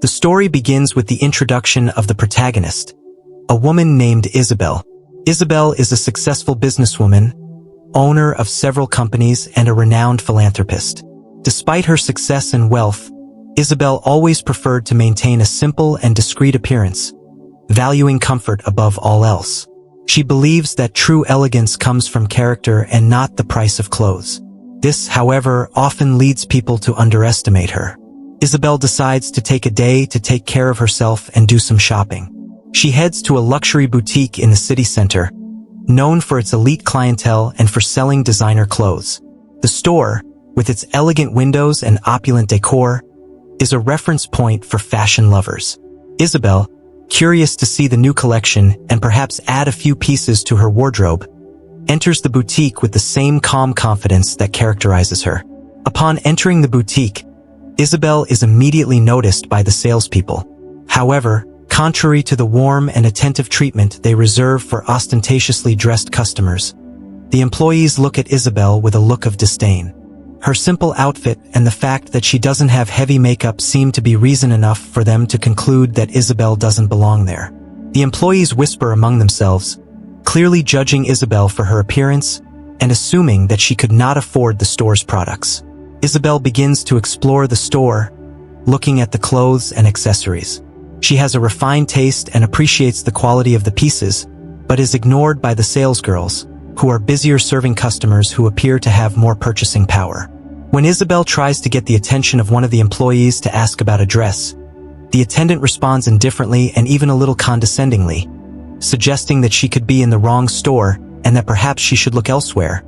The story begins with the introduction of the protagonist, a woman named Isabel. Isabel is a successful businesswoman, owner of several companies and a renowned philanthropist. Despite her success and wealth, Isabel always preferred to maintain a simple and discreet appearance, valuing comfort above all else. She believes that true elegance comes from character and not the price of clothes. This, however, often leads people to underestimate her. Isabel decides to take a day to take care of herself and do some shopping. She heads to a luxury boutique in the city center, known for its elite clientele and for selling designer clothes. The store, with its elegant windows and opulent decor, is a reference point for fashion lovers. Isabel, curious to see the new collection and perhaps add a few pieces to her wardrobe, enters the boutique with the same calm confidence that characterizes her. Upon entering the boutique, Isabel is immediately noticed by the salespeople. However, contrary to the warm and attentive treatment they reserve for ostentatiously dressed customers, the employees look at Isabel with a look of disdain. Her simple outfit and the fact that she doesn't have heavy makeup seem to be reason enough for them to conclude that Isabel doesn't belong there. The employees whisper among themselves, clearly judging Isabel for her appearance and assuming that she could not afford the store's products. Isabel begins to explore the store, looking at the clothes and accessories. She has a refined taste and appreciates the quality of the pieces, but is ignored by the salesgirls, who are busier serving customers who appear to have more purchasing power. When Isabel tries to get the attention of one of the employees to ask about a dress, the attendant responds indifferently and even a little condescendingly, suggesting that she could be in the wrong store and that perhaps she should look elsewhere,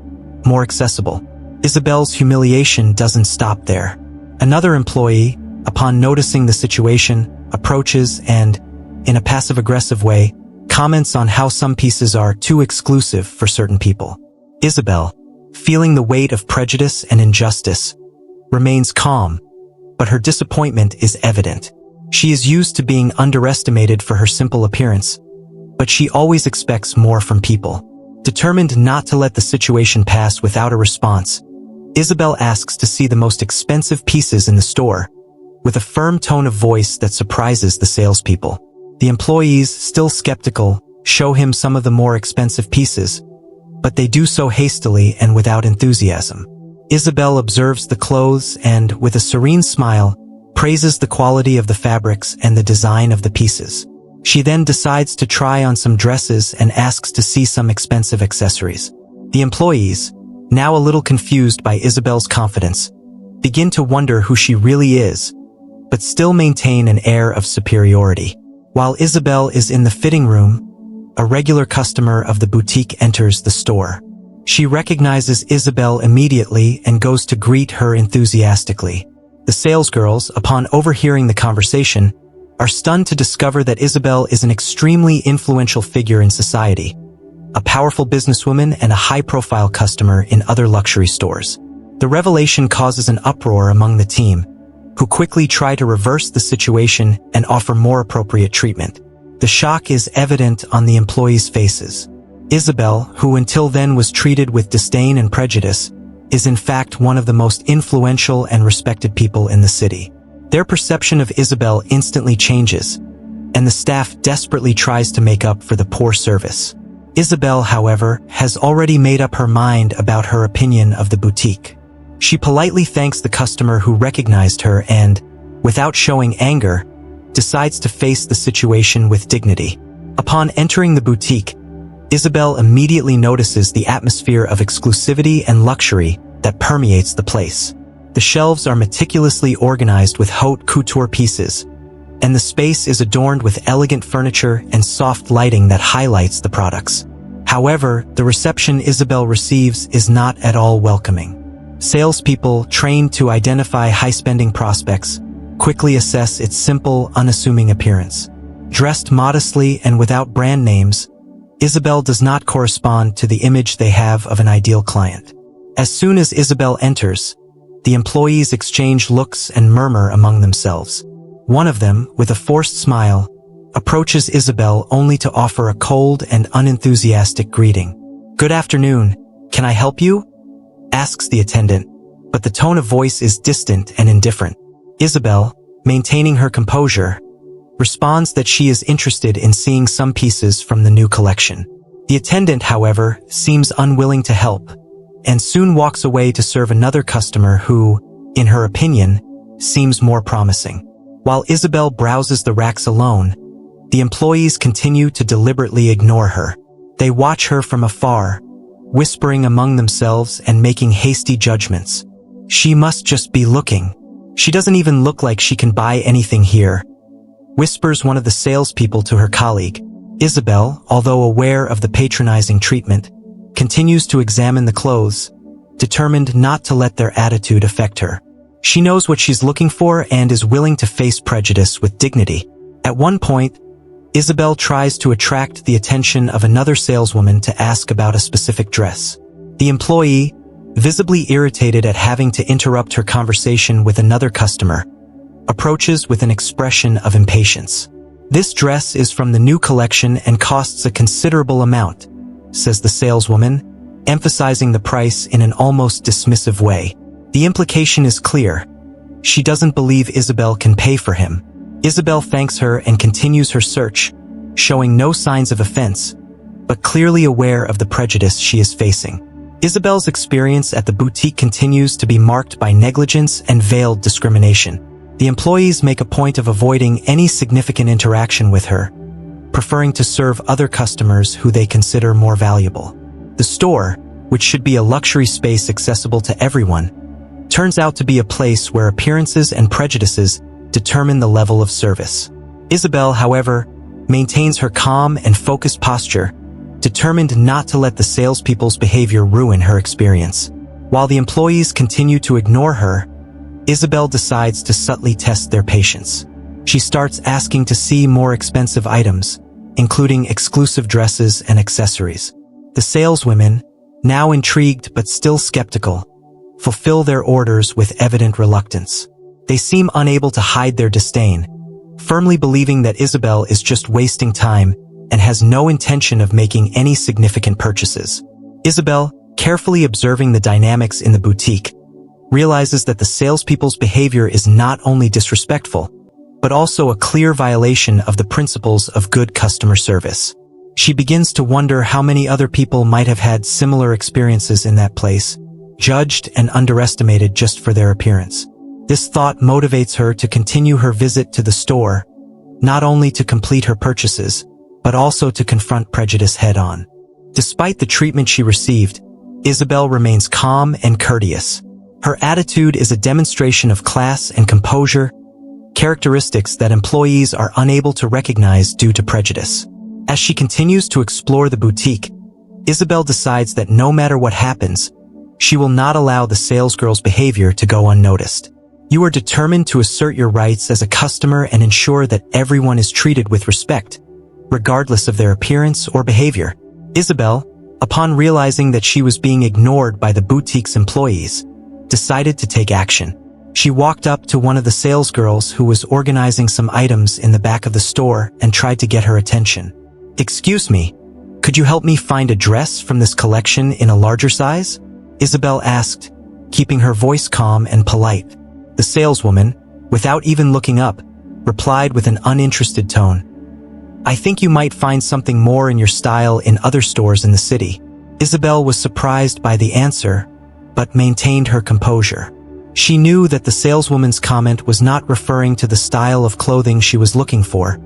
more accessible. Isabel's humiliation doesn't stop there. Another employee, upon noticing the situation, approaches and, in a passive-aggressive way, comments on how some pieces are too exclusive for certain people. Isabel, feeling the weight of prejudice and injustice, remains calm, but her disappointment is evident. She is used to being underestimated for her simple appearance, but she always expects more from people. Determined not to let the situation pass without a response, Isabel asks to see the most expensive pieces in the store, with a firm tone of voice that surprises the salespeople. The employees, still skeptical, show him some of the more expensive pieces, but they do so hastily and without enthusiasm. Isabel observes the clothes and, with a serene smile, praises the quality of the fabrics and the design of the pieces. She then decides to try on some dresses and asks to see some expensive accessories. The employees, now a little confused by Isabel's confidence, begin to wonder who she really is, but still maintain an air of superiority. While Isabel is in the fitting room, a regular customer of the boutique enters the store. She recognizes Isabel immediately and goes to greet her enthusiastically. The salesgirls, upon overhearing the conversation, are stunned to discover that Isabel is an extremely influential figure in society, a powerful businesswoman and a high-profile customer in other luxury stores. The revelation causes an uproar among the team, who quickly try to reverse the situation and offer more appropriate treatment. The shock is evident on the employees' faces. Isabel, who until then was treated with disdain and prejudice, is in fact one of the most influential and respected people in the city. Their perception of Isabel instantly changes, and the staff desperately tries to make up for the poor service. Isabel, however, has already made up her mind about her opinion of the boutique. She politely thanks the customer who recognized her and, without showing anger, decides to face the situation with dignity. Upon entering the boutique, Isabel immediately notices the atmosphere of exclusivity and luxury that permeates the place. The shelves are meticulously organized with haute couture pieces, and the space is adorned with elegant furniture and soft lighting that highlights the products. However, the reception Isabel receives is not at all welcoming. Salespeople, trained to identify high-spending prospects, quickly assess its simple, unassuming appearance. Dressed modestly and without brand names, Isabel does not correspond to the image they have of an ideal client. As soon as Isabel enters, the employees exchange looks and murmur among themselves. One of them, with a forced smile, approaches Isabel only to offer a cold and unenthusiastic greeting. "Good afternoon, can I help you?" asks the attendant, but the tone of voice is distant and indifferent. Isabel, maintaining her composure, responds that she is interested in seeing some pieces from the new collection. The attendant, however, seems unwilling to help, and soon walks away to serve another customer who, in her opinion, seems more promising. While Isabel browses the racks alone, the employees continue to deliberately ignore her. They watch her from afar, whispering among themselves and making hasty judgments. She must just be looking. She doesn't even look like she can buy anything here, whispers one of the salespeople to her colleague. Isabel, although aware of the patronizing treatment, continues to examine the clothes, determined not to let their attitude affect her. She knows what she's looking for and is willing to face prejudice with dignity. At one point, Isabel tries to attract the attention of another saleswoman to ask about a specific dress. The employee, visibly irritated at having to interrupt her conversation with another customer, approaches with an expression of impatience. "This dress is from the new collection and costs a considerable amount," says the saleswoman, emphasizing the price in an almost dismissive way. The implication is clear. She doesn't believe Isabel can pay for him. Isabel thanks her and continues her search, showing no signs of offense, but clearly aware of the prejudice she is facing. Isabel's experience at the boutique continues to be marked by negligence and veiled discrimination. The employees make a point of avoiding any significant interaction with her, preferring to serve other customers who they consider more valuable. The store, which should be a luxury space accessible to everyone, turns out to be a place where appearances and prejudices determine the level of service. Isabel, however, maintains her calm and focused posture, determined not to let the salespeople's behavior ruin her experience. While the employees continue to ignore her, Isabel decides to subtly test their patience. She starts asking to see more expensive items, including exclusive dresses and accessories. The saleswomen, now intrigued but still skeptical, fulfill their orders with evident reluctance. They seem unable to hide their disdain, firmly believing that Isabel is just wasting time and has no intention of making any significant purchases. Isabel, carefully observing the dynamics in the boutique, realizes that the salespeople's behavior is not only disrespectful, but also a clear violation of the principles of good customer service. She begins to wonder how many other people might have had similar experiences in that place, judged and underestimated just for their appearance. This thought motivates her to continue her visit to the store, not only to complete her purchases, but also to confront prejudice head-on. Despite the treatment she received, Isabel remains calm and courteous. Her attitude is a demonstration of class and composure, characteristics that employees are unable to recognize due to prejudice. As she continues to explore the boutique, Isabel decides that no matter what happens, she will not allow the salesgirl's behavior to go unnoticed. You are determined to assert your rights as a customer and ensure that everyone is treated with respect, regardless of their appearance or behavior. Isabel, upon realizing that she was being ignored by the boutique's employees, decided to take action. She walked up to one of the salesgirls who was organizing some items in the back of the store and tried to get her attention. "Excuse me, could you help me find a dress from this collection in a larger size?" Isabel asked, keeping her voice calm and polite. The saleswoman, without even looking up, replied with an uninterested tone, "I think you might find something more in your style in other stores in the city." Isabel was surprised by the answer, but maintained her composure. She knew that the saleswoman's comment was not referring to the style of clothing she was looking for,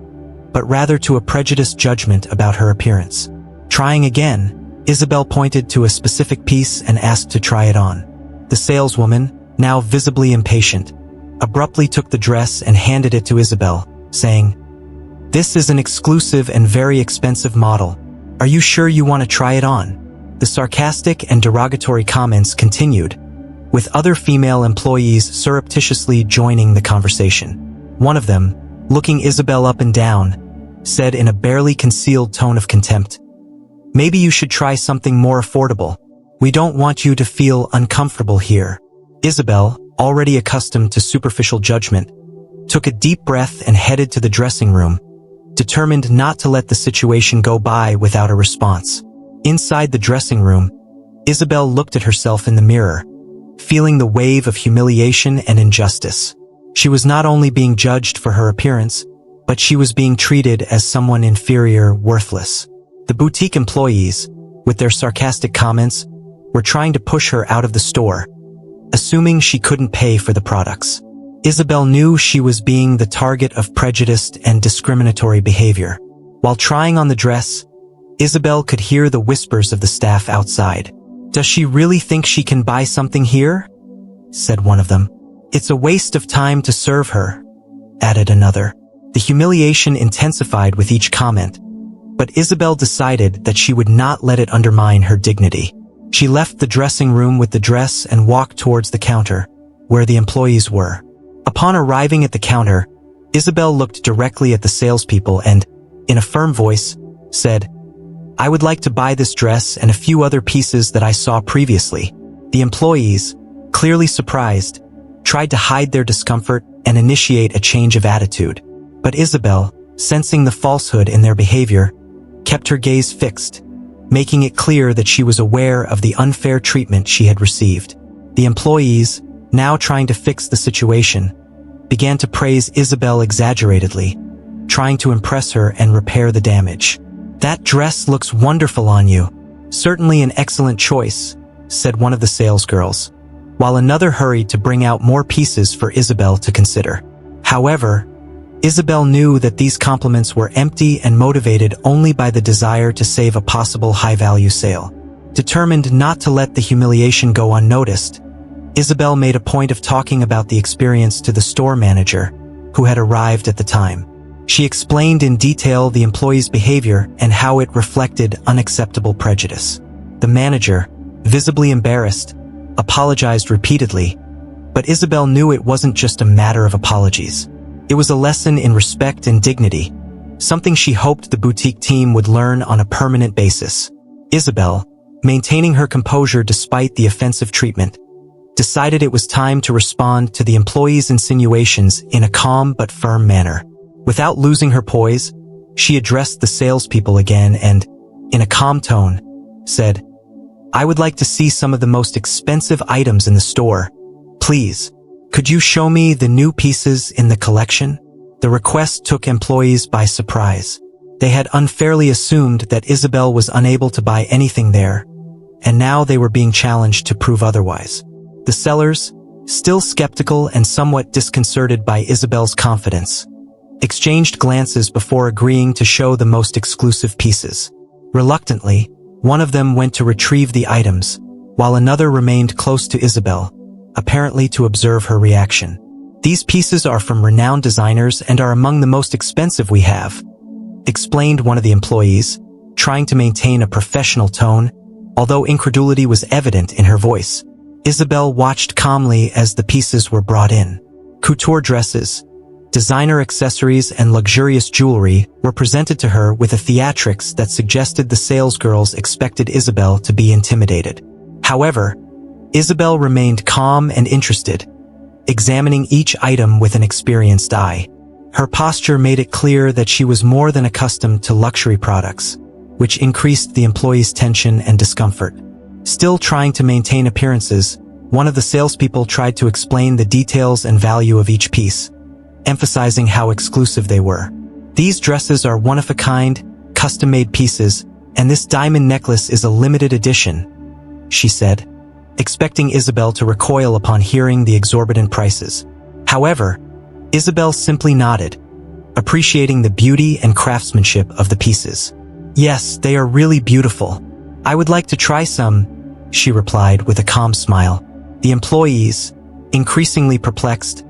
but rather to a prejudiced judgment about her appearance. Trying again, Isabel pointed to a specific piece and asked to try it on. The saleswoman, now visibly impatient, abruptly took the dress and handed it to Isabel, saying, "This is an exclusive and very expensive model. Are you sure you want to try it on?" The sarcastic and derogatory comments continued, with other female employees surreptitiously joining the conversation. One of them, looking Isabel up and down, said in a barely concealed tone of contempt, "Maybe you should try something more affordable. We don't want you to feel uncomfortable here." Isabel, already accustomed to superficial judgment, took a deep breath and headed to the dressing room, determined not to let the situation go by without a response. Inside the dressing room, Isabel looked at herself in the mirror, feeling the wave of humiliation and injustice. She was not only being judged for her appearance, but she was being treated as someone inferior, worthless. The boutique employees, with their sarcastic comments, were trying to push her out of the store, assuming she couldn't pay for the products. Isabel knew she was being the target of prejudiced and discriminatory behavior. While trying on the dress, Isabel could hear the whispers of the staff outside. "Does she really think she can buy something here?" said one of them. "It's a waste of time to serve her," added another. The humiliation intensified with each comment, but Isabel decided that she would not let it undermine her dignity. She left the dressing room with the dress and walked towards the counter, where the employees were. Upon arriving at the counter, Isabel looked directly at the salespeople and, in a firm voice, said, "I would like to buy this dress and a few other pieces that I saw previously." The employees, clearly surprised, tried to hide their discomfort and initiate a change of attitude. But Isabel, sensing the falsehood in their behavior, kept her gaze fixed, making it clear that she was aware of the unfair treatment she had received. The employees, now trying to fix the situation, began to praise Isabel exaggeratedly, trying to impress her and repair the damage. "That dress looks wonderful on you. Certainly an excellent choice," said one of the salesgirls, while another hurried to bring out more pieces for Isabel to consider. However, Isabel knew that these compliments were empty and motivated only by the desire to save a possible high-value sale. Determined not to let the humiliation go unnoticed, Isabel made a point of talking about the experience to the store manager, who had arrived at the time. She explained in detail the employee's behavior and how it reflected unacceptable prejudice. The manager, visibly embarrassed, apologized repeatedly, but Isabel knew it wasn't just a matter of apologies. It was a lesson in respect and dignity, something she hoped the boutique team would learn on a permanent basis. Isabel, maintaining her composure despite the offensive treatment, decided it was time to respond to the employee's insinuations in a calm but firm manner. Without losing her poise, she addressed the salespeople again and, in a calm tone, said, "I would like to see some of the most expensive items in the store. Please, could you show me the new pieces in the collection?" The request took employees by surprise. They had unfairly assumed that Isabel was unable to buy anything there, and now they were being challenged to prove otherwise. The sellers, still skeptical and somewhat disconcerted by Isabel's confidence, exchanged glances before agreeing to show the most exclusive pieces. Reluctantly, one of them went to retrieve the items, while another remained close to Isabel, apparently to observe her reaction. "These pieces are from renowned designers and are among the most expensive we have," explained one of the employees, trying to maintain a professional tone, although incredulity was evident in her voice. Isabel watched calmly as the pieces were brought in. Couture dresses, designer accessories and luxurious jewelry were presented to her with a theatrics that suggested the salesgirls expected Isabel to be intimidated. However, Isabel remained calm and interested, examining each item with an experienced eye. Her posture made it clear that she was more than accustomed to luxury products, which increased the employees' tension and discomfort. Still trying to maintain appearances, one of the salespeople tried to explain the details and value of each piece, emphasizing how exclusive they were. "These dresses are one-of-a-kind, custom-made pieces, and this diamond necklace is a limited edition," she said, expecting Isabel to recoil upon hearing the exorbitant prices. However, Isabel simply nodded, appreciating the beauty and craftsmanship of the pieces. "Yes, they are really beautiful. I would like to try some," she replied with a calm smile. The employees, increasingly perplexed,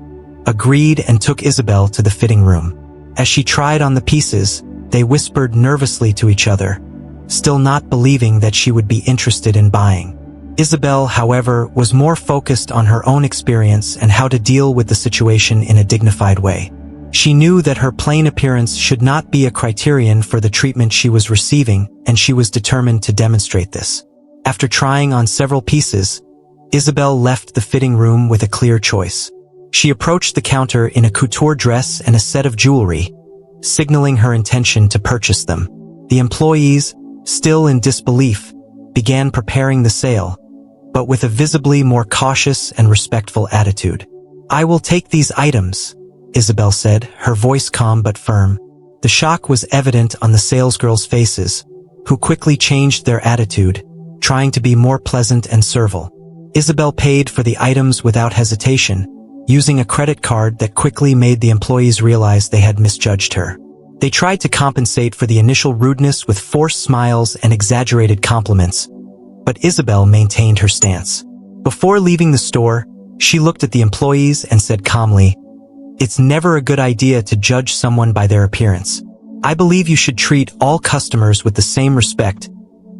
agreed and took Isabel to the fitting room. As she tried on the pieces, they whispered nervously to each other, still not believing that she would be interested in buying. Isabel, however, was more focused on her own experience and how to deal with the situation in a dignified way. She knew that her plain appearance should not be a criterion for the treatment she was receiving, and she was determined to demonstrate this. After trying on several pieces, Isabel left the fitting room with a clear choice. She approached the counter in a couture dress and a set of jewelry, signaling her intention to purchase them. The employees, still in disbelief, began preparing the sale, but with a visibly more cautious and respectful attitude. "I will take these items," Isabel said, her voice calm but firm. The shock was evident on the salesgirls' faces, who quickly changed their attitude, trying to be more pleasant and servile. Isabel paid for the items without hesitation, using a credit card that quickly made the employees realize they had misjudged her. They tried to compensate for the initial rudeness with forced smiles and exaggerated compliments, but Isabel maintained her stance. Before leaving the store, she looked at the employees and said calmly, "It's never a good idea to judge someone by their appearance. I believe you should treat all customers with the same respect,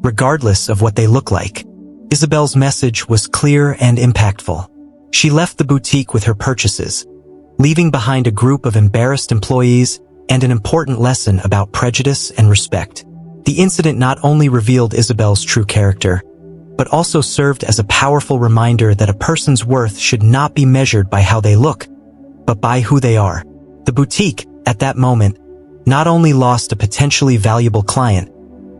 regardless of what they look like." Isabel's message was clear and impactful. She left the boutique with her purchases, leaving behind a group of embarrassed employees and an important lesson about prejudice and respect. The incident not only revealed Isabel's true character, but also served as a powerful reminder that a person's worth should not be measured by how they look, but by who they are. The boutique, at that moment, not only lost a potentially valuable client,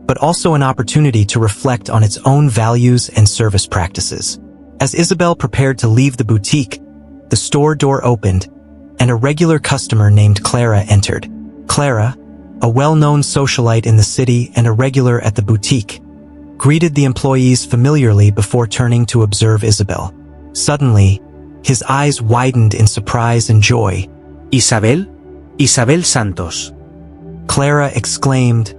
but also an opportunity to reflect on its own values and service practices. As Isabel prepared to leave the boutique, the store door opened, and a regular customer named Clara entered. Clara, a well-known socialite in the city and a regular at the boutique, greeted the employees familiarly before turning to observe Isabel. Suddenly, his eyes widened in surprise and joy. Isabel? Isabel Santos. Clara exclaimed,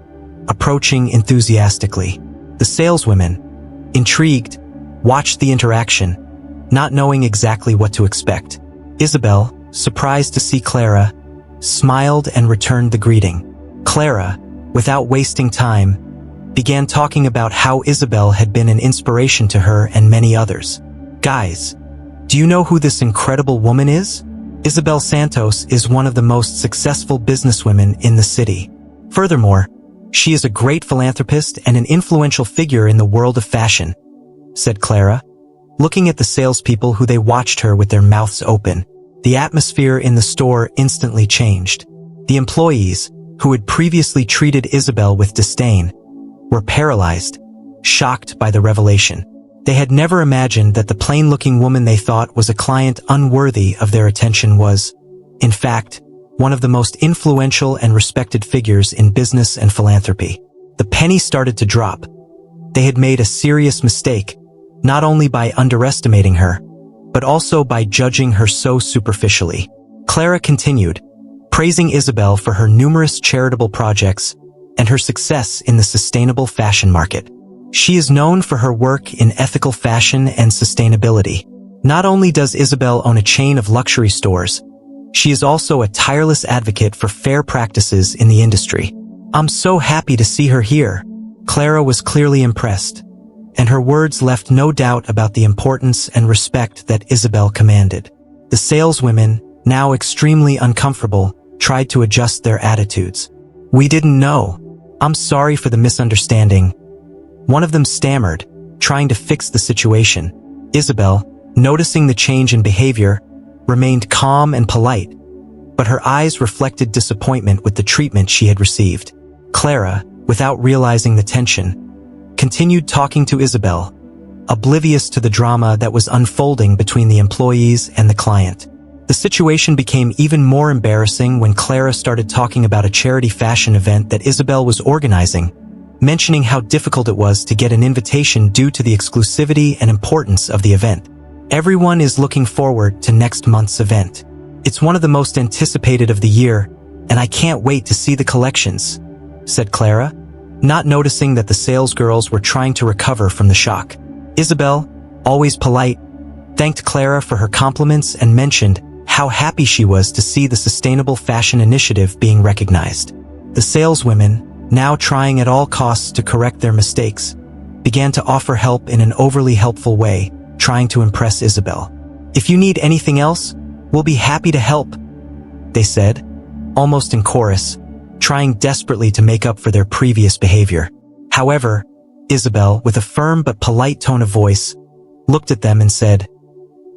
approaching enthusiastically. The saleswomen, intrigued, watched the interaction, not knowing exactly what to expect. Isabel, surprised to see Clara, smiled and returned the greeting. Clara, without wasting time, began talking about how Isabel had been an inspiration to her and many others. "Guys, do you know who this incredible woman is? Isabel Santos is one of the most successful businesswomen in the city. Furthermore, she is a great philanthropist and an influential figure in the world of fashion," said Clara, looking at the salespeople who they watched her with their mouths open. The atmosphere in the store instantly changed. The employees, who had previously treated Isabel with disdain, were paralyzed, shocked by the revelation. They had never imagined that the plain-looking woman they thought was a client unworthy of their attention was, in fact, one of the most influential and respected figures in business and philanthropy. The penny started to drop. They had made a serious mistake, not only by underestimating her, but also by judging her so superficially. Clara continued, praising Isabel for her numerous charitable projects and her success in the sustainable fashion market. She is known for her work in ethical fashion and sustainability. Not only does Isabel own a chain of luxury stores, she is also a tireless advocate for fair practices in the industry. "I'm so happy to see her here." Clara was clearly impressed, and her words left no doubt about the importance and respect that Isabel commanded. The saleswomen, now extremely uncomfortable, tried to adjust their attitudes. "We didn't know. I'm sorry for the misunderstanding." One of them stammered, trying to fix the situation. Isabel, noticing the change in behavior, remained calm and polite, but her eyes reflected disappointment with the treatment she had received. Clara, without realizing the tension, continued talking to Isabel, oblivious to the drama that was unfolding between the employees and the client. The situation became even more embarrassing when Clara started talking about a charity fashion event that Isabel was organizing, mentioning how difficult it was to get an invitation due to the exclusivity and importance of the event. "Everyone is looking forward to next month's event. It's one of the most anticipated of the year, and I can't wait to see the collections," said Clara, not noticing that the salesgirls were trying to recover from the shock. Isabel, always polite, thanked Clara for her compliments and mentioned how happy she was to see the sustainable fashion initiative being recognized. The saleswomen, now trying at all costs to correct their mistakes, began to offer help in an overly helpful way, trying to impress Isabel. "If you need anything else, we'll be happy to help," they said, almost in chorus, trying desperately to make up for their previous behavior. However, Isabel, with a firm but polite tone of voice, looked at them and said,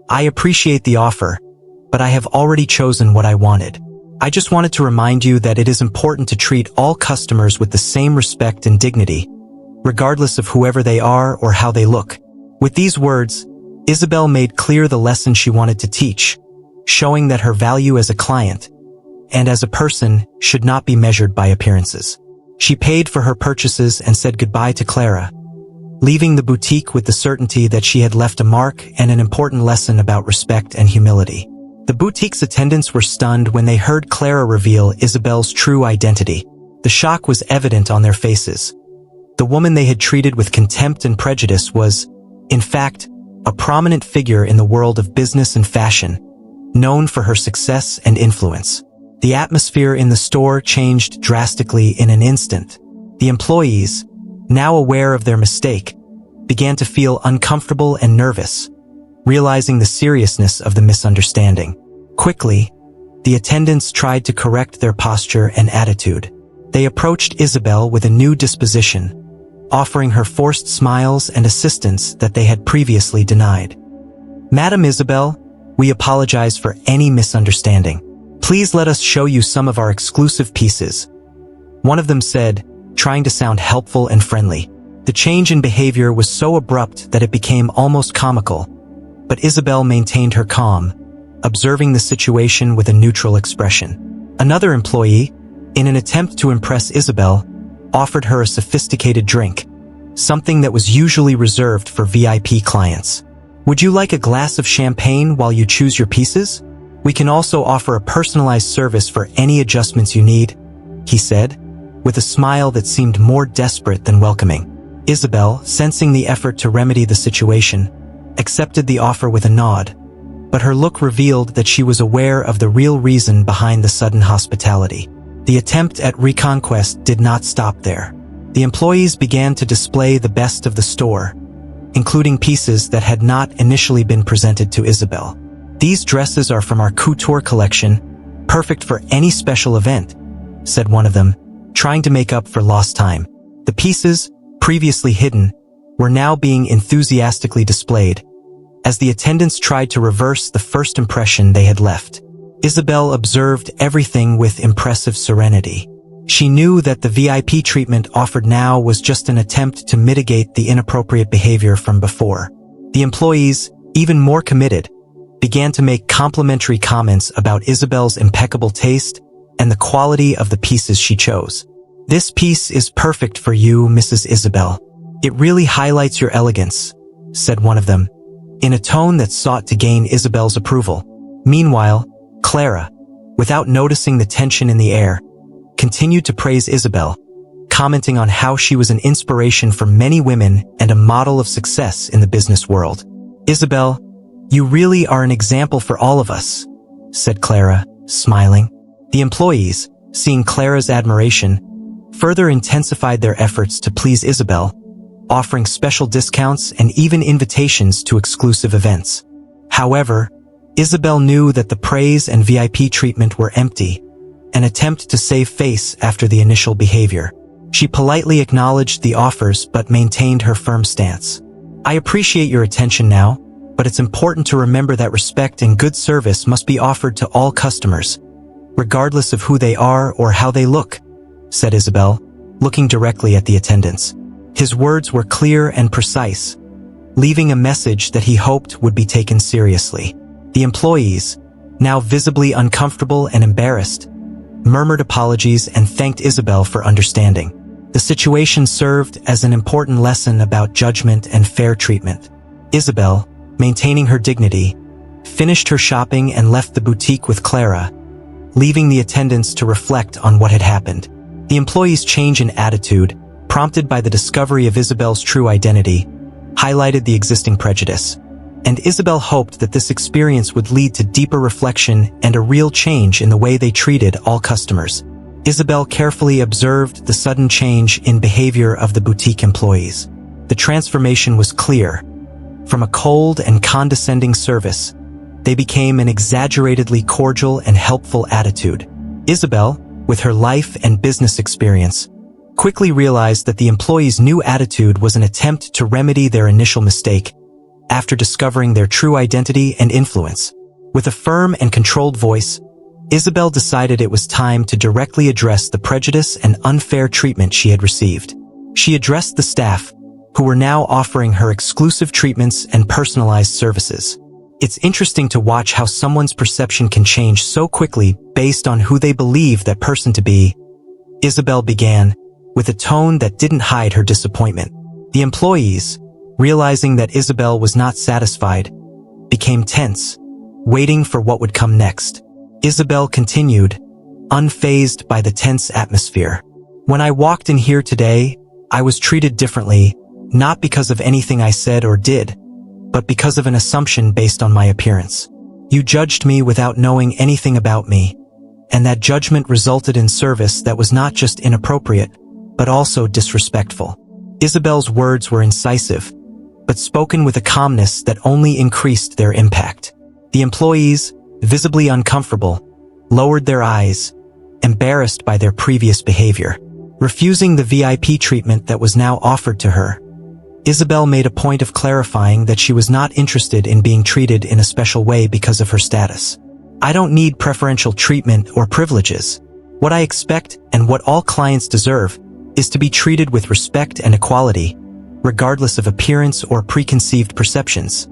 "I appreciate the offer, but I have already chosen what I wanted. I just wanted to remind you that it is important to treat all customers with the same respect and dignity, regardless of whoever they are or how they look." With these words, Isabel made clear the lesson she wanted to teach. showing that her value as a client and as a person should not be measured by appearances. She paid for her purchases and said goodbye to Clara, leaving the boutique with the certainty that she had left a mark and an important lesson about respect and humility. The boutique's attendants were stunned when they heard Clara reveal Isabel's true identity. The shock was evident on their faces. The woman they had treated with contempt and prejudice was, in fact, a prominent figure in the world of business and fashion, known for her success and influence. The atmosphere in the store changed drastically in an instant. The employees, now aware of their mistake, began to feel uncomfortable and nervous, realizing the seriousness of the misunderstanding. Quickly, the attendants tried to correct their posture and attitude. They approached Isabel with a new disposition, offering her forced smiles and assistance that they had previously denied. "Madam Isabel, we apologize for any misunderstanding. Please let us show you some of our exclusive pieces," one of them said, trying to sound helpful and friendly. The change in behavior was so abrupt that it became almost comical, but Isabel maintained her calm, observing the situation with a neutral expression. Another employee, in an attempt to impress Isabel, offered her a sophisticated drink, something that was usually reserved for VIP clients. "Would you like a glass of champagne while you choose your pieces? We can also offer a personalized service for any adjustments you need," he said, with a smile that seemed more desperate than welcoming. Isabel, sensing the effort to remedy the situation, accepted the offer with a nod, but her look revealed that she was aware of the real reason behind the sudden hospitality. The attempt at reconquest did not stop there. The employees began to display the best of the store, including pieces that had not initially been presented to Isabel. "These dresses are from our couture collection, perfect for any special event," said one of them, trying to make up for lost time. The pieces, previously hidden, were now being enthusiastically displayed, as the attendants tried to reverse the first impression they had left. Isabel observed everything with impressive serenity. She knew that the VIP treatment offered now was just an attempt to mitigate the inappropriate behavior from before. The employees, even more committed, began to make complimentary comments about Isabel's impeccable taste and the quality of the pieces she chose. "This piece is perfect for you, Mrs. Isabel. It really highlights your elegance," said one of them, in a tone that sought to gain Isabel's approval. Meanwhile, Clara, without noticing the tension in the air, continued to praise Isabel, commenting on how she was an inspiration for many women and a model of success in the business world. "Isabel, you really are an example for all of us," said Clara, smiling. The employees, seeing Clara's admiration, further intensified their efforts to please Isabel, offering special discounts and even invitations to exclusive events. However, Isabel knew that the praise and VIP treatment were empty, an attempt to save face after the initial behavior. She politely acknowledged the offers but maintained her firm stance. "I appreciate your attention now, but it's important to remember that respect and good service must be offered to all customers, regardless of who they are or how they look," said Isabel, looking directly at the attendants. His words were clear and precise, leaving a message that he hoped would be taken seriously. The employees, now visibly uncomfortable and embarrassed, murmured apologies and thanked Isabel for understanding. The situation served as an important lesson about judgment and fair treatment. Isabel, maintaining her dignity, finished her shopping and left the boutique with Clara, leaving the attendants to reflect on what had happened. The employees' change in attitude, prompted by the discovery of Isabel's true identity, highlighted the existing prejudice, and Isabel hoped that this experience would lead to deeper reflection and a real change in the way they treated all customers. Isabel carefully observed the sudden change in behavior of the boutique employees. The transformation was clear. From a cold and condescending service, they became an exaggeratedly cordial and helpful attitude. Isabel, with her life and business experience, quickly realized that the employees' new attitude was an attempt to remedy their initial mistake after discovering their true identity and influence. With a firm and controlled voice, Isabel decided it was time to directly address the prejudice and unfair treatment she had received. She addressed the staff, who were now offering her exclusive treatments and personalized services. It's interesting to watch how someone's perception can change so quickly based on who they believe that person to be. Isabel began, with a tone that didn't hide her disappointment. The employees, realizing that Isabel was not satisfied, became tense, waiting for what would come next. Isabel continued, unfazed by the tense atmosphere. When I walked in here today, I was treated differently, not because of anything I said or did, but because of an assumption based on my appearance. You judged me without knowing anything about me, and that judgment resulted in service that was not just inappropriate, but also disrespectful. Isabel's words were incisive, but spoken with a calmness that only increased their impact. The employees, visibly uncomfortable, lowered their eyes, embarrassed by their previous behavior. Refusing the VIP treatment that was now offered to her, Isabel made a point of clarifying that she was not interested in being treated in a special way because of her status. I don't need preferential treatment or privileges. What I expect and what all clients deserve is to be treated with respect and equality, regardless of appearance or preconceived perceptions,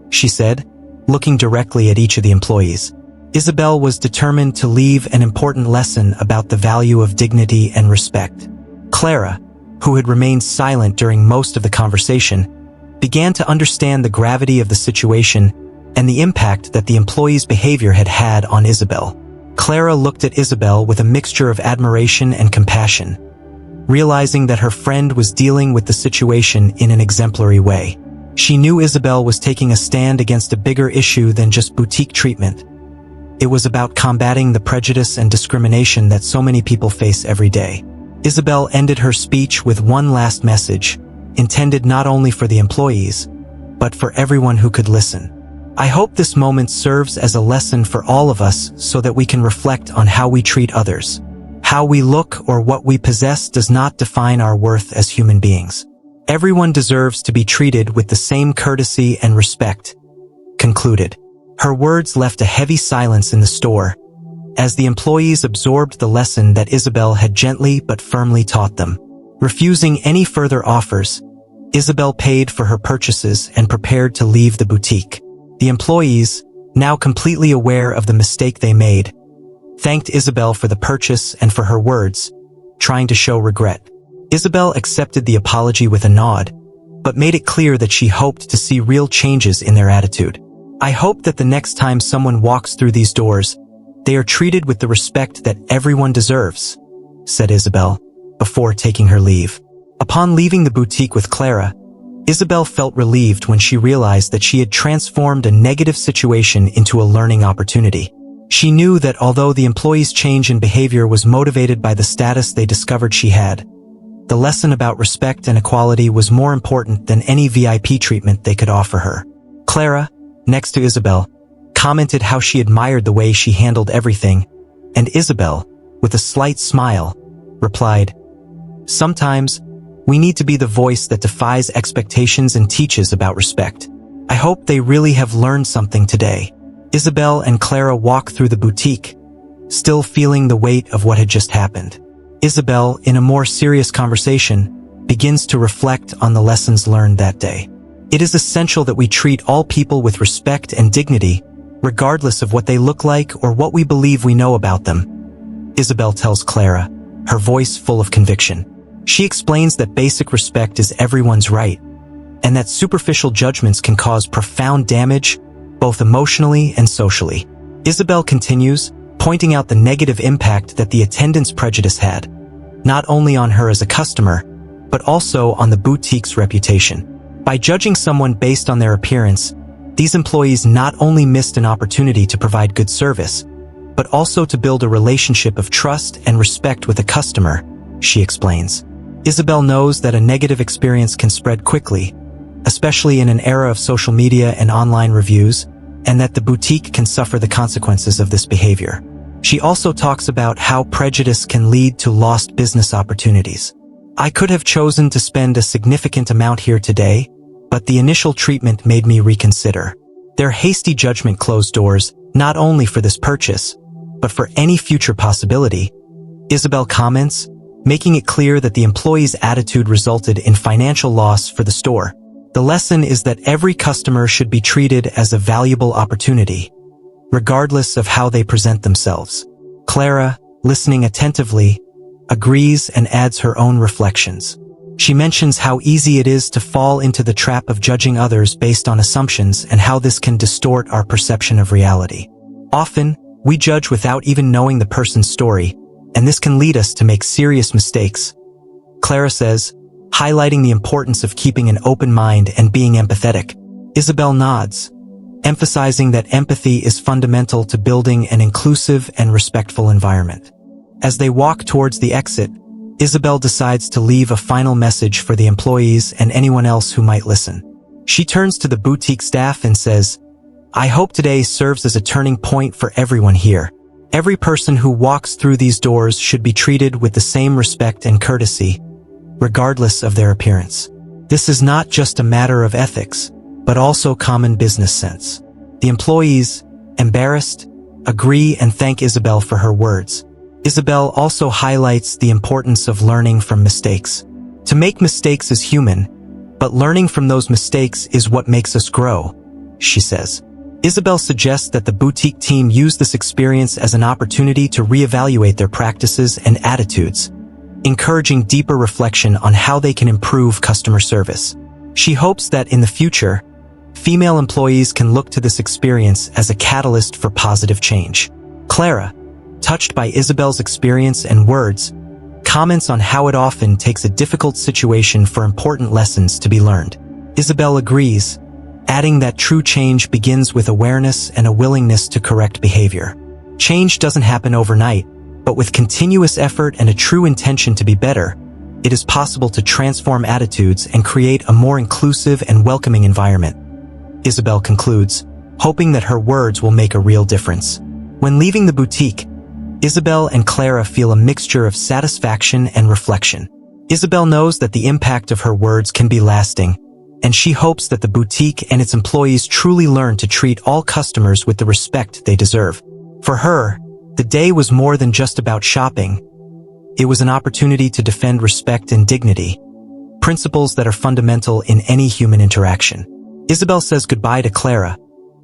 she said, looking directly at each of the employees. Isabel was determined to leave an important lesson about the value of dignity and respect. Clara, who had remained silent during most of the conversation, began to understand the gravity of the situation and the impact that the employee's behavior had had on Isabel. Clara looked at Isabel with a mixture of admiration and compassion, realizing that her friend was dealing with the situation in an exemplary way. She knew Isabel was taking a stand against a bigger issue than just boutique treatment. It was about combating the prejudice and discrimination that so many people face every day. Isabel ended her speech with one last message, intended not only for the employees, but for everyone who could listen. I hope this moment serves as a lesson for all of us so that we can reflect on how we treat others. How we look or what we possess does not define our worth as human beings. Everyone deserves to be treated with the same courtesy and respect, concluded. Her words left a heavy silence in the store, as the employees absorbed the lesson that Isabel had gently but firmly taught them. Refusing any further offers, Isabel paid for her purchases and prepared to leave the boutique. The employees, now completely aware of the mistake they made, thanked Isabel for the purchase and for her words, trying to show regret. Isabel accepted the apology with a nod, but made it clear that she hoped to see real changes in their attitude. I hope that the next time someone walks through these doors, they are treated with the respect that everyone deserves, said Isabel, before taking her leave. Upon leaving the boutique with Clara, Isabel felt relieved when she realized that she had transformed a negative situation into a learning opportunity. She knew that although the employees' change in behavior was motivated by the status they discovered she had, the lesson about respect and equality was more important than any VIP treatment they could offer her. Clara, next to Isabel, commented how she admired the way she handled everything, and Isabel, with a slight smile, replied, "Sometimes, we need to be the voice that defies expectations and teaches about respect. I hope they really have learned something today." Isabel and Clara walked through the boutique, still feeling the weight of what had just happened. Isabel, in a more serious conversation, begins to reflect on the lessons learned that day. It is essential that we treat all people with respect and dignity, regardless of what they look like or what we believe we know about them, Isabel tells Clara, her voice full of conviction. She explains that basic respect is everyone's right, and that superficial judgments can cause profound damage, both emotionally and socially. Isabel continues, pointing out the negative impact that the attendance prejudice had, not only on her as a customer, but also on the boutique's reputation. By judging someone based on their appearance, these employees not only missed an opportunity to provide good service, but also to build a relationship of trust and respect with a customer, she explains. Isabel knows that a negative experience can spread quickly, especially in an era of social media and online reviews, and that the boutique can suffer the consequences of this behavior. She also talks about how prejudice can lead to lost business opportunities. I could have chosen to spend a significant amount here today, but the initial treatment made me reconsider. Their hasty judgment closed doors, not only for this purchase, but for any future possibility, Isabel comments, making it clear that the employee's attitude resulted in financial loss for the store. The lesson is that every customer should be treated as a valuable opportunity, regardless of how they present themselves. Clara, listening attentively, agrees and adds her own reflections. She mentions how easy it is to fall into the trap of judging others based on assumptions and how this can distort our perception of reality. Often, we judge without even knowing the person's story, and this can lead us to make serious mistakes. Clara says, highlighting the importance of keeping an open mind and being empathetic. Isabel nods, emphasizing that empathy is fundamental to building an inclusive and respectful environment. As they walk towards the exit, Isabel decides to leave a final message for the employees and anyone else who might listen. She turns to the boutique staff and says, "I hope today serves as a turning point for everyone here. Every person who walks through these doors should be treated with the same respect and courtesy, regardless of their appearance. This is not just a matter of ethics, but also common business sense." The employees, embarrassed, agree and thank Isabel for her words. Isabel also highlights the importance of learning from mistakes. To make mistakes is human, but learning from those mistakes is what makes us grow, she says. Isabel suggests that the boutique team use this experience as an opportunity to reevaluate their practices and attitudes, encouraging deeper reflection on how they can improve customer service. She hopes that in the future, female employees can look to this experience as a catalyst for positive change. Clara, touched by Isabel's experience and words, comments on how it often takes a difficult situation for important lessons to be learned. Isabel agrees, adding that true change begins with awareness and a willingness to correct behavior. Change doesn't happen overnight, but with continuous effort and a true intention to be better, it is possible to transform attitudes and create a more inclusive and welcoming environment. Isabel concludes, hoping that her words will make a real difference. When leaving the boutique, Isabel and Clara feel a mixture of satisfaction and reflection. Isabel knows that the impact of her words can be lasting, and she hopes that the boutique and its employees truly learn to treat all customers with the respect they deserve. For her, the day was more than just about shopping. It was an opportunity to defend respect and dignity, principles that are fundamental in any human interaction. Isabel says goodbye to Clara,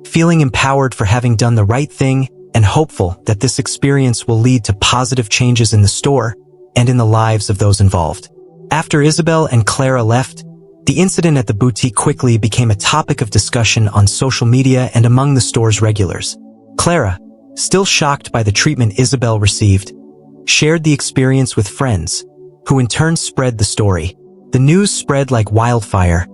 feeling empowered for having done the right thing and hopeful that this experience will lead to positive changes in the store and in the lives of those involved. After Isabel and Clara left, the incident at the boutique quickly became a topic of discussion on social media and among the store's regulars. Clara, still shocked by the treatment Isabel received, shared the experience with friends, who in turn spread the story. The news spread like wildfire,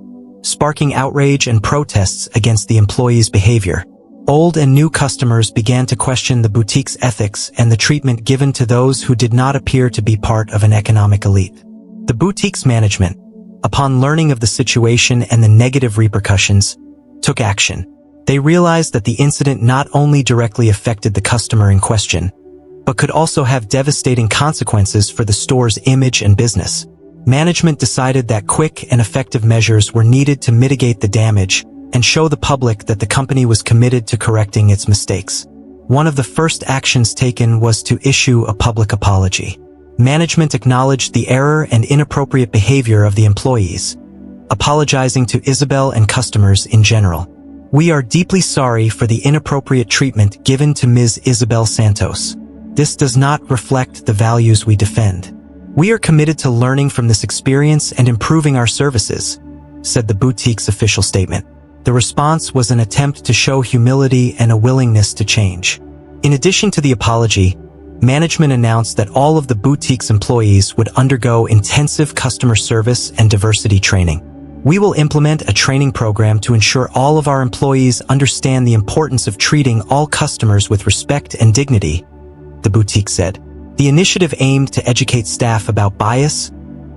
sparking outrage and protests against the employees' behavior. Old and new customers began to question the boutique's ethics and the treatment given to those who did not appear to be part of an economic elite. The boutique's management, upon learning of the situation and the negative repercussions, took action. They realized that the incident not only directly affected the customer in question, but could also have devastating consequences for the store's image and business. Management decided that quick and effective measures were needed to mitigate the damage and show the public that the company was committed to correcting its mistakes. One of the first actions taken was to issue a public apology. Management acknowledged the error and inappropriate behavior of the employees, apologizing to Isabel and customers in general. "We are deeply sorry for the inappropriate treatment given to Ms. Isabel Santos. This does not reflect the values we defend. We are committed to learning from this experience and improving our services," said the boutique's official statement. The response was an attempt to show humility and a willingness to change. In addition to the apology, management announced that all of the boutique's employees would undergo intensive customer service and diversity training. "We will implement a training program to ensure all of our employees understand the importance of treating all customers with respect and dignity," the boutique said. The initiative aimed to educate staff about bias,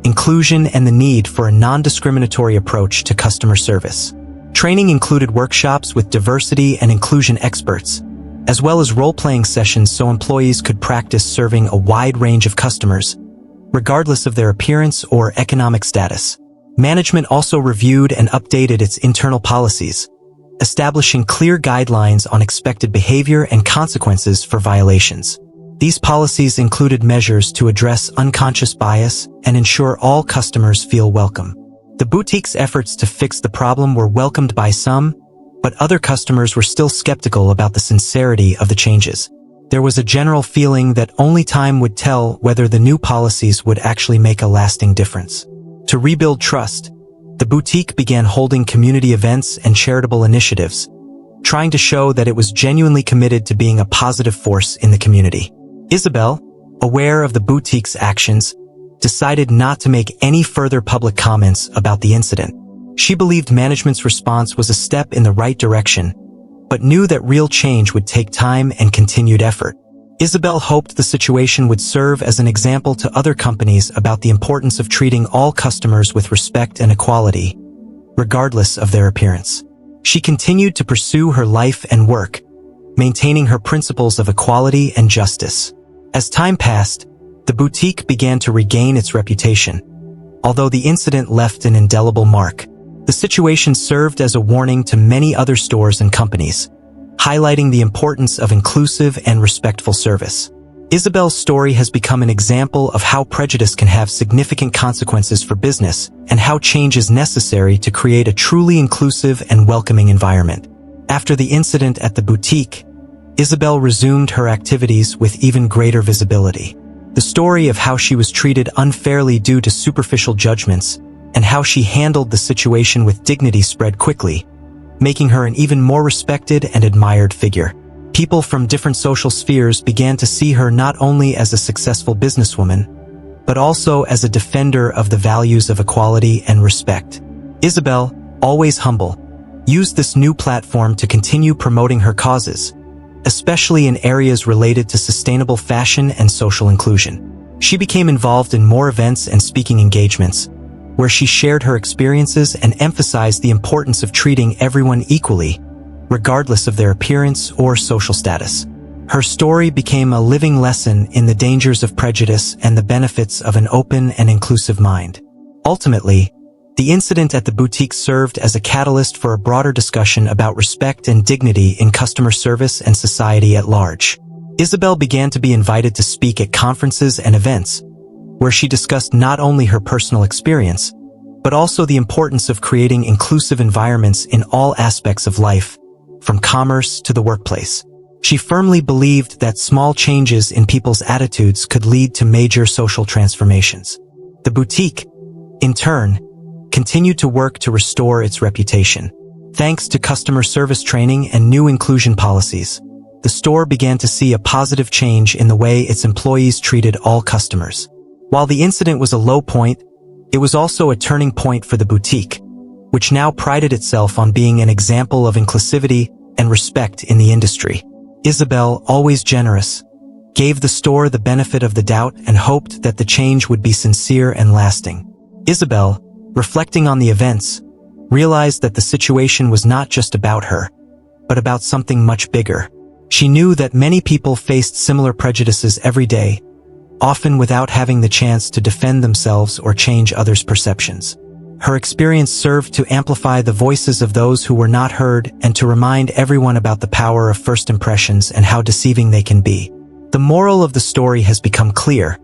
inclusion, and the need for a non-discriminatory approach to customer service. Training included workshops with diversity and inclusion experts, as well as role-playing sessions so employees could practice serving a wide range of customers, regardless of their appearance or economic status. Management also reviewed and updated its internal policies, establishing clear guidelines on expected behavior and consequences for violations. These policies included measures to address unconscious bias and ensure all customers feel welcome. The boutique's efforts to fix the problem were welcomed by some, but other customers were still skeptical about the sincerity of the changes. There was a general feeling that only time would tell whether the new policies would actually make a lasting difference. To rebuild trust, the boutique began holding community events and charitable initiatives, trying to show that it was genuinely committed to being a positive force in the community. Isabel, aware of the boutique's actions, decided not to make any further public comments about the incident. She believed management's response was a step in the right direction, but knew that real change would take time and continued effort. Isabel hoped the situation would serve as an example to other companies about the importance of treating all customers with respect and equality, regardless of their appearance. She continued to pursue her life and work, maintaining her principles of equality and justice. As time passed, the boutique began to regain its reputation. Although the incident left an indelible mark, the situation served as a warning to many other stores and companies, highlighting the importance of inclusive and respectful service. Isabel's story has become an example of how prejudice can have significant consequences for business and how change is necessary to create a truly inclusive and welcoming environment. After the incident at the boutique, Isabel resumed her activities with even greater visibility. The story of how she was treated unfairly due to superficial judgments and how she handled the situation with dignity spread quickly, making her an even more respected and admired figure. People from different social spheres began to see her not only as a successful businesswoman, but also as a defender of the values of equality and respect. Isabel, always humble, used this new platform to continue promoting her causes, especially in areas related to sustainable fashion and social inclusion. She became involved in more events and speaking engagements, where she shared her experiences and emphasized the importance of treating everyone equally, regardless of their appearance or social status. Her story became a living lesson in the dangers of prejudice and the benefits of an open and inclusive mind. Ultimately, the incident at the boutique served as a catalyst for a broader discussion about respect and dignity in customer service and society at large. Isabel began to be invited to speak at conferences and events, where she discussed not only her personal experience, but also the importance of creating inclusive environments in all aspects of life, from commerce to the workplace. She firmly believed that small changes in people's attitudes could lead to major social transformations. The boutique, in turn, continued to work to restore its reputation. Thanks to customer service training and new inclusion policies, the store began to see a positive change in the way its employees treated all customers. While the incident was a low point, it was also a turning point for the boutique, which now prided itself on being an example of inclusivity and respect in the industry. Isabel, always generous, gave the store the benefit of the doubt and hoped that the change would be sincere and lasting. Isabel, reflecting on the events, realized that the situation was not just about her, but about something much bigger. She knew that many people faced similar prejudices every day, often without having the chance to defend themselves or change others' perceptions. Her experience served to amplify the voices of those who were not heard and to remind everyone about the power of first impressions and how deceiving they can be. The moral of the story has become clear.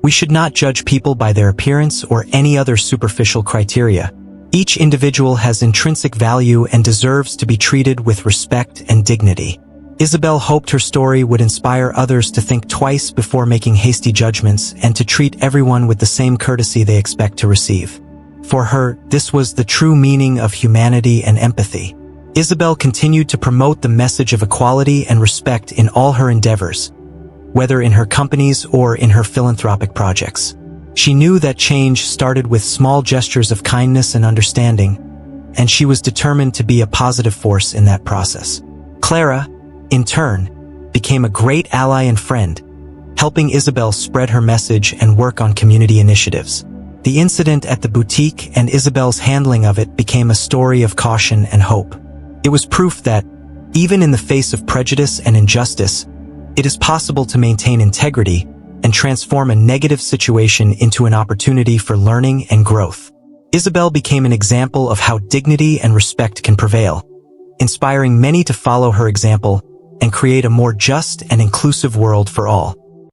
We should not judge people by their appearance or any other superficial criteria. Each individual has intrinsic value and deserves to be treated with respect and dignity. Isabel hoped her story would inspire others to think twice before making hasty judgments and to treat everyone with the same courtesy they expect to receive. For her, this was the true meaning of humanity and empathy. Isabel continued to promote the message of equality and respect in all her endeavors, whether in her companies or in her philanthropic projects. She knew that change started with small gestures of kindness and understanding, and she was determined to be a positive force in that process. Clara, in turn, became a great ally and friend, helping Isabel spread her message and work on community initiatives. The incident at the boutique and Isabel's handling of it became a story of caution and hope. It was proof that, even in the face of prejudice and injustice, it is possible to maintain integrity and transform a negative situation into an opportunity for learning and growth. Isabel became an example of how dignity and respect can prevail, inspiring many to follow her example and create a more just and inclusive world for all.